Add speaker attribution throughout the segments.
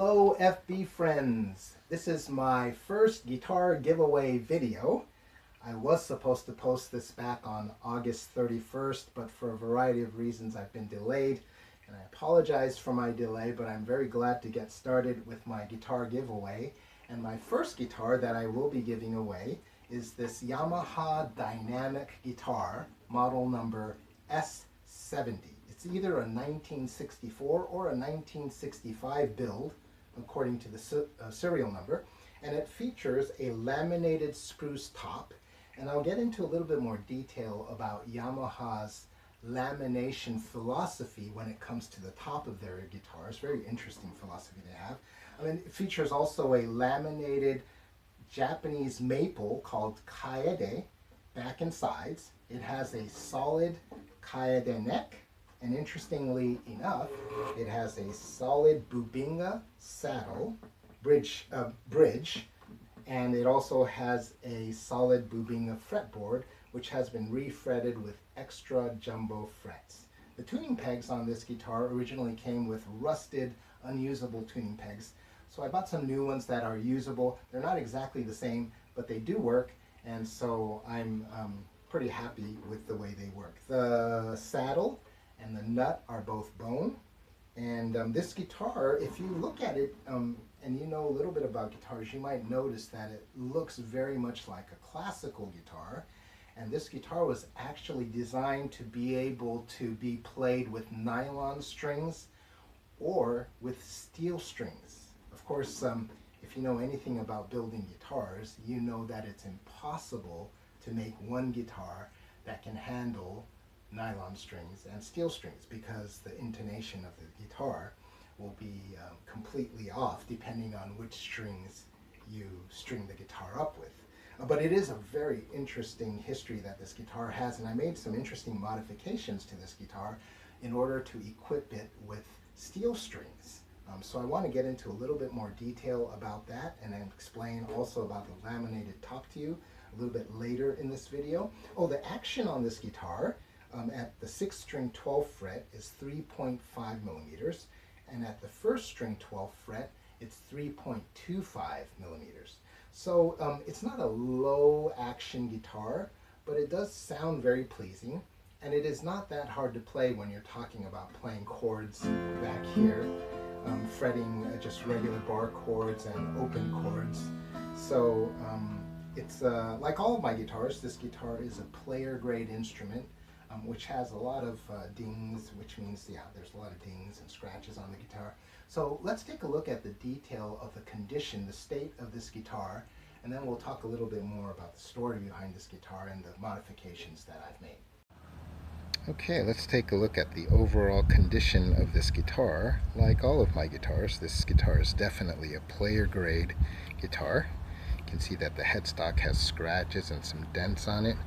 Speaker 1: Hello FB friends, this is my first guitar giveaway video. I was supposed to post this back on August 31st, but for a variety of reasons I've been delayed, and I apologize for my delay, but I'm very glad to get started with my guitar giveaway. And my first guitar that I will be giving away is this Yamaha dynamic guitar, model number S70. It's either a 1964 or a 1965 build, according to the serial number, and it features a laminated spruce top. And I'll get into a little bit more detail about Yamaha's lamination philosophy when it comes to the top of their guitars. Very interesting philosophy they have. I mean, it features also a laminated Japanese maple called Kaede back and sides. It has a solid Kaede neck, and interestingly enough, it has a solid Bubinga saddle bridge, and it also has a solid Bubinga fretboard, which has been refretted with extra jumbo frets. The tuning pegs on this guitar originally came with rusted, unusable tuning pegs, so I bought some new ones that are usable. They're not exactly the same, but they do work, and so I'm pretty happy with the way they work. The saddle and the nut are both bone, and this guitar, if you look at it and you know a little bit about guitars, you might notice that it looks very much like a classical guitar, and this guitar was actually designed to be able to be played with nylon strings or with steel strings. Of course, if you know anything about building guitars, you know that it's impossible to make one guitar that can handle nylon strings and steel strings, because the intonation of the guitar will be completely off depending on which strings you string the guitar up with. But it is a very interesting history that this guitar has, and I made some interesting modifications to this guitar in order to equip it with steel strings. So I want to get into a little bit more detail about that, and then explain also about the laminated top to you a little bit later in this video. Oh, the action on this guitar at the 6th string 12th fret is 3.5 millimeters, and at the 1st string 12th fret it's 3.25 millimeters. So it's not a low action guitar, but it does sound very pleasing, and it is not that hard to play when you're talking about playing chords back here, fretting just regular bar chords and open chords. So it's like all of my guitars, this guitar is a player grade instrument, which has a lot of dings, which means, yeah, there's a lot of dings and scratches on the guitar. So let's take a look at the detail of the condition, the state of this guitar, and then we'll talk a little bit more about the story behind this guitar and the modifications that I've made. Okay, let's take a look at the overall condition of this guitar. Like all of my guitars, this guitar is definitely a player grade guitar. You can see that the headstock has scratches and some dents on it.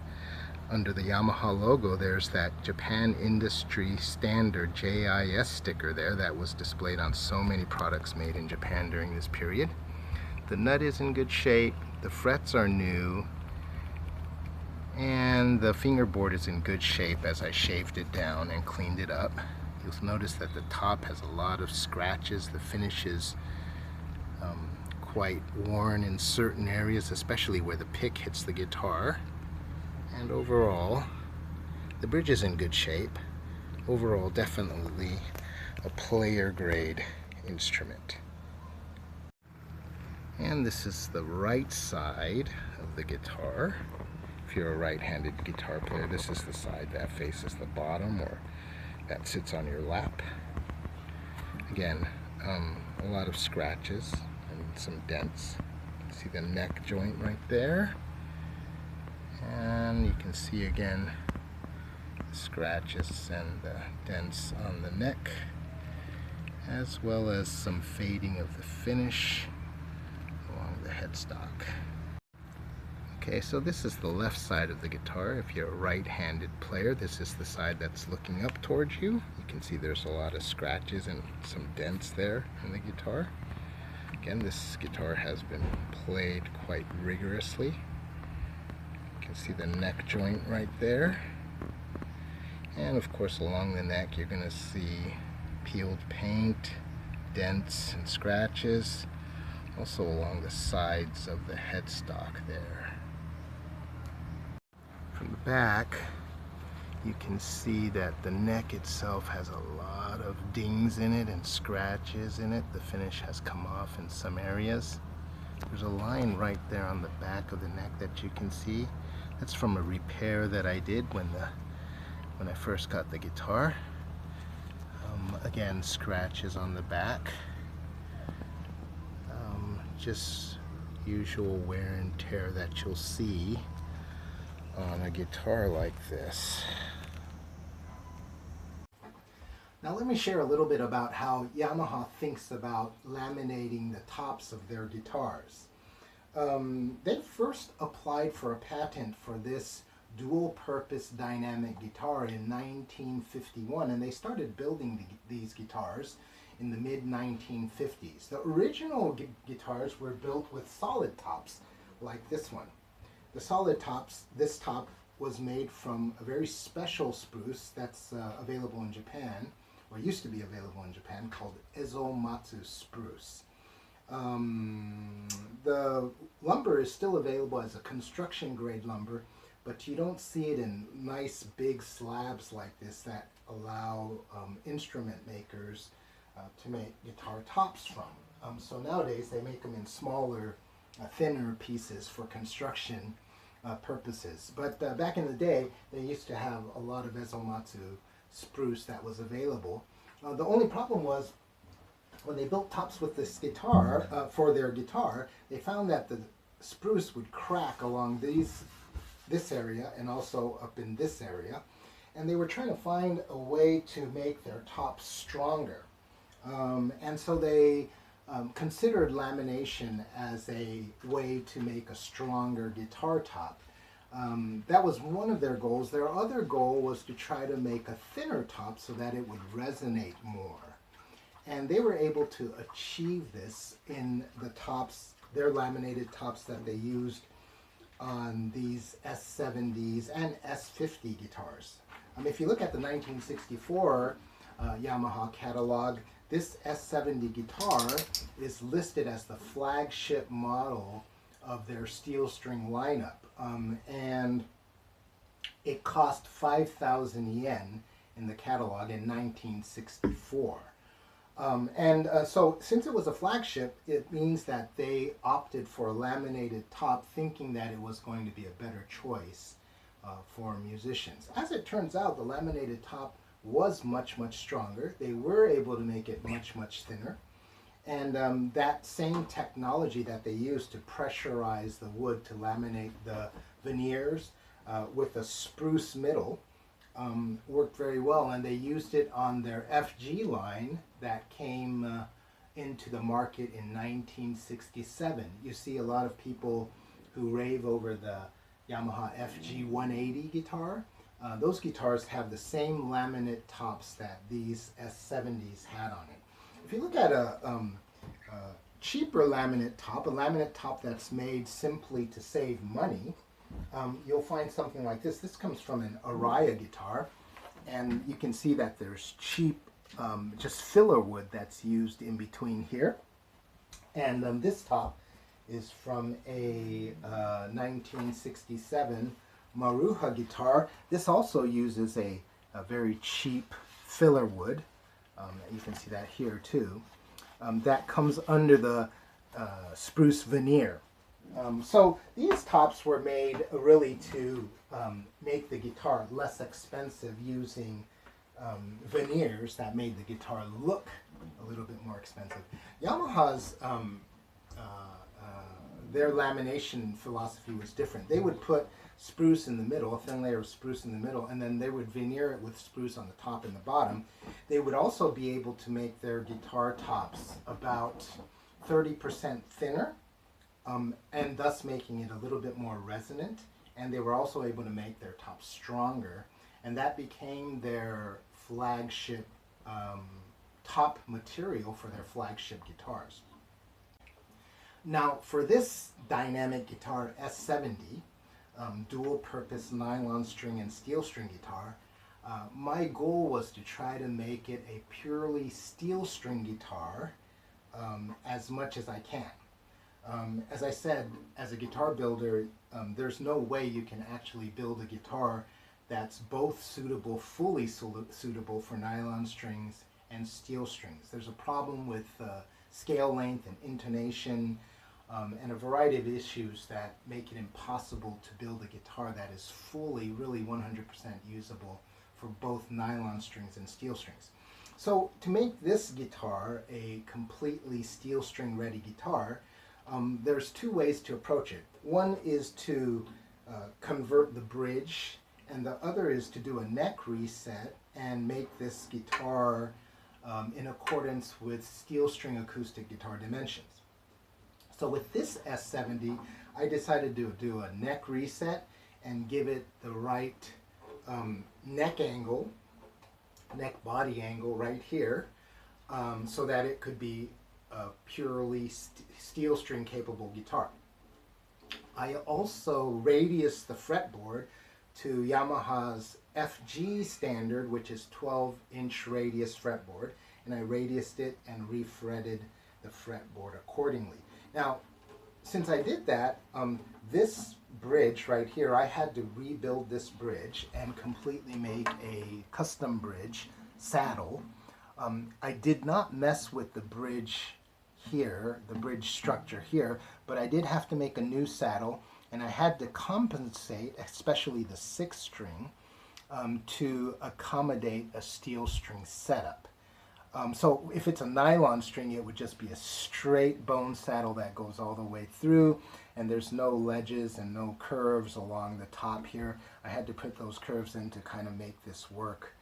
Speaker 1: Under the Yamaha logo, there's that Japan Industry Standard JIS sticker there that was displayed on so many products made in Japan during this period. The nut is in good shape, the frets are new, and the fingerboard is in good shape as I shaved it down and cleaned it up. You'll notice that the top has a lot of scratches. The finish is quite worn in certain areas, especially where the pick hits the guitar. And overall, the bridge is in good shape. Overall, definitely a player grade instrument. And this is the right side of the guitar. If you're a right-handed guitar player, this is the side that faces the bottom, or that sits on your lap. Again, a lot of scratches and some dents. You can see the neck joint right there. And you can see again the scratches and the dents on the neck, as well as some fading of the finish along the headstock. Okay, so this is the left side of the guitar. If you're a right-handed player, this is the side that's looking up towards you. You can see there's a lot of scratches and some dents there in the guitar. Again, this guitar has been played quite rigorously. You can see the neck joint right there, and of course along the neck you're going to see peeled paint, dents and scratches, also along the sides of the headstock there. From the back, you can see that the neck itself has a lot of dings in it and scratches in it. The finish has come off in some areas. There's a line right there on the back of the neck that you can see. That's from a repair that I did when I first got the guitar. Again, scratches on the back. Just usual wear and tear that you'll see on a guitar like this. Now let me share a little bit about how Yamaha thinks about laminating the tops of their guitars. They first applied for a patent for this dual-purpose dynamic guitar in 1951, and they started building these guitars in the mid-1950s. The original guitars were built with solid tops, like this one. The solid tops, this top was made from a very special spruce that's available in Japan, or used to be available in Japan, called Ezomatsu spruce. The lumber is still available as a construction grade lumber, but you don't see it in nice big slabs like this that allow instrument makers to make guitar tops from. So nowadays they make them in smaller, thinner pieces for construction purposes. But back in the day, they used to have a lot of Ezomatsu spruce that was available. The only problem was when they built tops with this guitar, for their guitar, they found that the spruce would crack along this area and also up in this area. And they were trying to find a way to make their tops stronger. And so they considered lamination as a way to make a stronger guitar top. That was one of their goals. Their other goal was to try to make a thinner top so that it would resonate more. And they were able to achieve this in the tops, their laminated tops that they used on these S70s and S50 guitars. If you look at the 1964 Yamaha catalog, this S70 guitar is listed as the flagship model of their steel string lineup. And it cost 5,000 yen in the catalog in 1964. So since it was a flagship, it means that they opted for a laminated top, thinking that it was going to be a better choice for musicians. As it turns out, the laminated top was much, much stronger. They were able to make it much, much thinner. And that same technology that they used to pressurize the wood to laminate the veneers with a spruce middle worked very well, and they used it on their FG line that came into the market in 1967. You see a lot of people who rave over the Yamaha FG180 guitar. Those guitars have the same laminate tops that these S70s had on it. If you look at a cheaper laminate top, a laminate top that's made simply to save money, you'll find something like this. This comes from an Araya guitar, and you can see that there's cheap just filler wood that's used in between here. And this top is from a 1967 Maruha guitar. This also uses a very cheap filler wood. You can see that here too. That comes under the spruce veneer. So these tops were made really to make the guitar less expensive, using veneers that made the guitar look a little bit more expensive. Yamaha's their lamination philosophy was different. They would put spruce in the middle, a thin layer of spruce in the middle, and then they would veneer it with spruce on the top and the bottom. They would also be able to make their guitar tops about 30% thinner, and thus making it a little bit more resonant. And they were also able to make their tops stronger, and that became their flagship top material for their flagship guitars. Now, for this dynamic guitar S70, dual purpose nylon string and steel string guitar, my goal was to try to make it a purely steel string guitar as much as I can. As I said, as a guitar builder, there's no way you can actually build a guitar that's both suitable, fully suitable for nylon strings and steel strings. There's a problem with scale length and intonation, and a variety of issues that make it impossible to build a guitar that is fully, really 100% usable for both nylon strings and steel strings. So to make this guitar a completely steel string ready guitar, there's two ways to approach it. One is to convert the bridge, and the other is to do a neck reset and make this guitar in accordance with steel string acoustic guitar dimensions. So with this S70, I decided to do a neck reset and give it the right neck angle, neck body angle right here, so that it could be a purely steel string capable guitar. I also radiused the fretboard to Yamaha's FG standard, which is 12-inch radius fretboard, and I radiused it and refretted the fretboard accordingly. Now, since I did that, this bridge right here, I had to rebuild this bridge and completely make a custom bridge saddle. I did not mess with the bridge here, the bridge structure here, but I did have to make a new saddle, and I had to compensate, especially the 6th string, to accommodate a steel string setup. So if it's a nylon string, it would just be a straight bone saddle that goes all the way through, and there's no ledges and no curves along the top here. I had to put those curves in to kind of make this work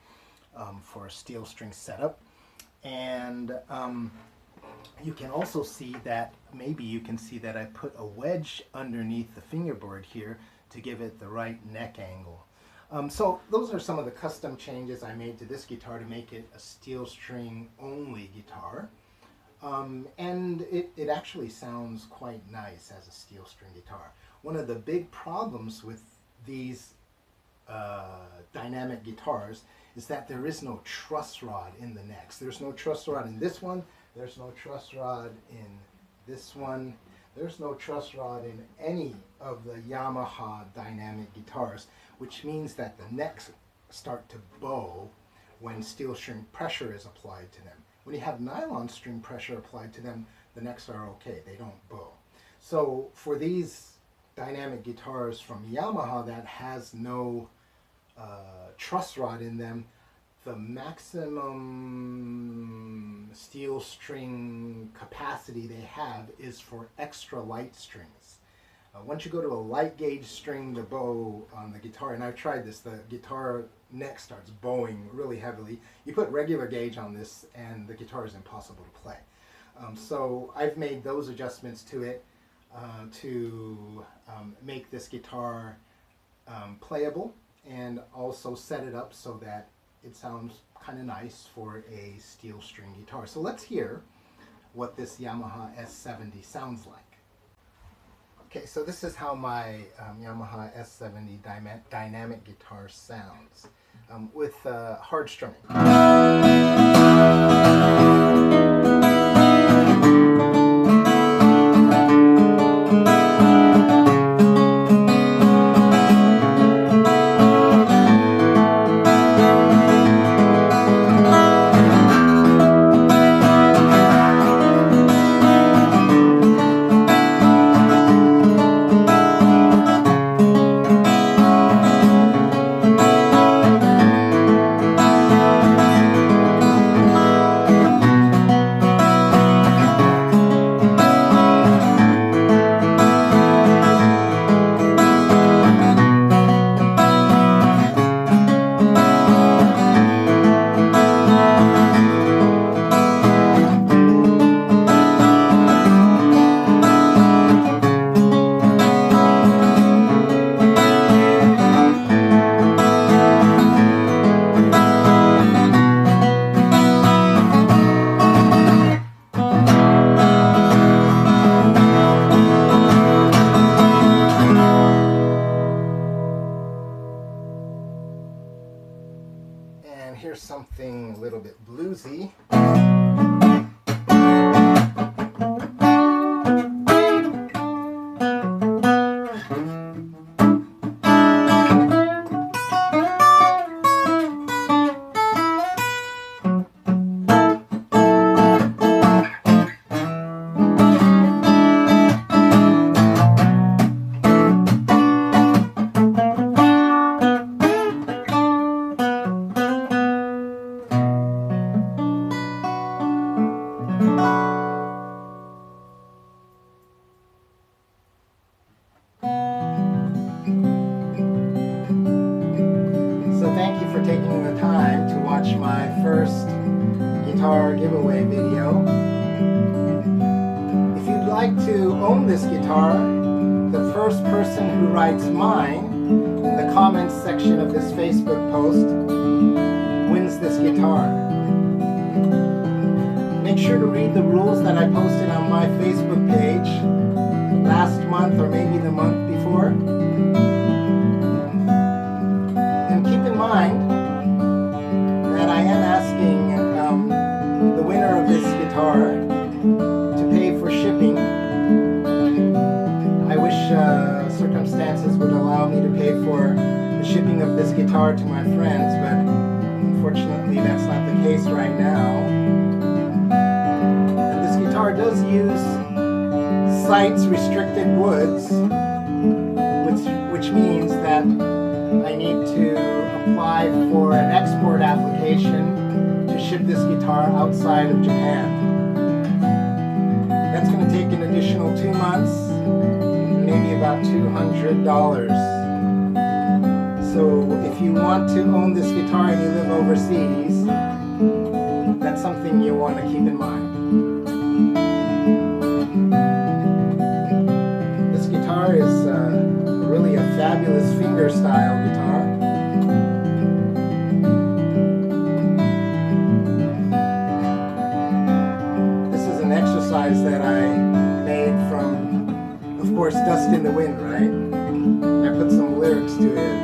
Speaker 1: for a steel string setup. And you can also see that, maybe you can see that I put a wedge underneath the fingerboard here to give it the right neck angle. So those are some of the custom changes I made to this guitar to make it a steel string only guitar. And it actually sounds quite nice as a steel string guitar. One of the big problems with these dynamic guitars is that there is no truss rod in the necks. There's no truss rod in this one, there's no truss rod in this one, there's no truss rod in any of the Yamaha dynamic guitars, which means that the necks start to bow when steel string pressure is applied to them. When you have nylon string pressure applied to them, the necks are okay, they don't bow. So for these dynamic guitars from Yamaha that has no truss rod in them, the maximum steel string capacity they have is for extra light strings. Once you go to a light gauge string to bow on the guitar, and I've tried this, the guitar neck starts bowing really heavily. You put regular gauge on this and the guitar is impossible to play. So I've made those adjustments to it to make this guitar playable, and also set it up so that it sounds kind of nice for a steel string guitar. So let's hear what this Yamaha S70 sounds like. Okay, so this is how my Yamaha S70 dynamic guitar sounds with hard strumming. And here's something a little bit bluesy. taking the time to watch my first guitar giveaway video. If you'd like to own this guitar, the first person who writes mine in the comments section of this Facebook post wins this guitar. Make sure to read the rules that I posted on my Facebook page last month or maybe the month before. And keep in mind that I am asking the winner of this guitar to pay for shipping. I wish circumstances would allow me to pay for the shipping of this guitar to my friends, but unfortunately that's not the case right now. And this guitar does use CITES restricted woods, which means that I need to apply for an export application to ship this guitar outside of Japan. That's going to take an additional 2 months, maybe about $200. So if you want to own this guitar and you live overseas, that's something you want to keep in mind. This guitar is really a fabulous fingerstyle guitar. This is an exercise that I made from, of course, Dust in the Wind, right? I put some lyrics to it.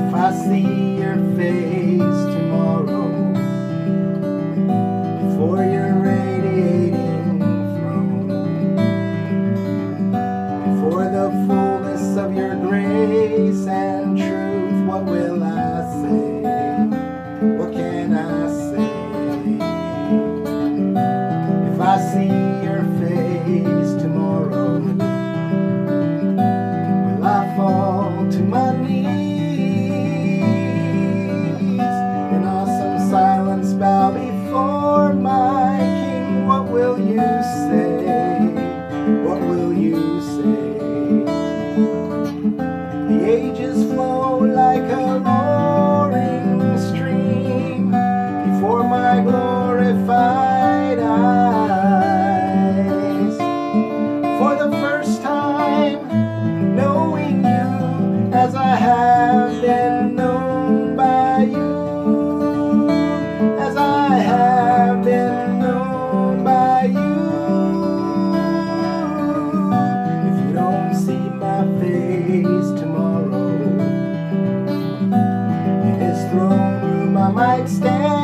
Speaker 1: If I see your face tomorrow, before you're radiating from, before the fullness of your grace and truth, what will I say? What can I say? If I see your face tomorrow, will I fall to my knees in awesome silence, bow before my King? What will you say? What will you say? The ages flow like a roaring stream before my glorified eyes. For the first time, knowing you as I have been known by you, as I have been known by you. If you don't see my face tomorrow, in his throne room I might stand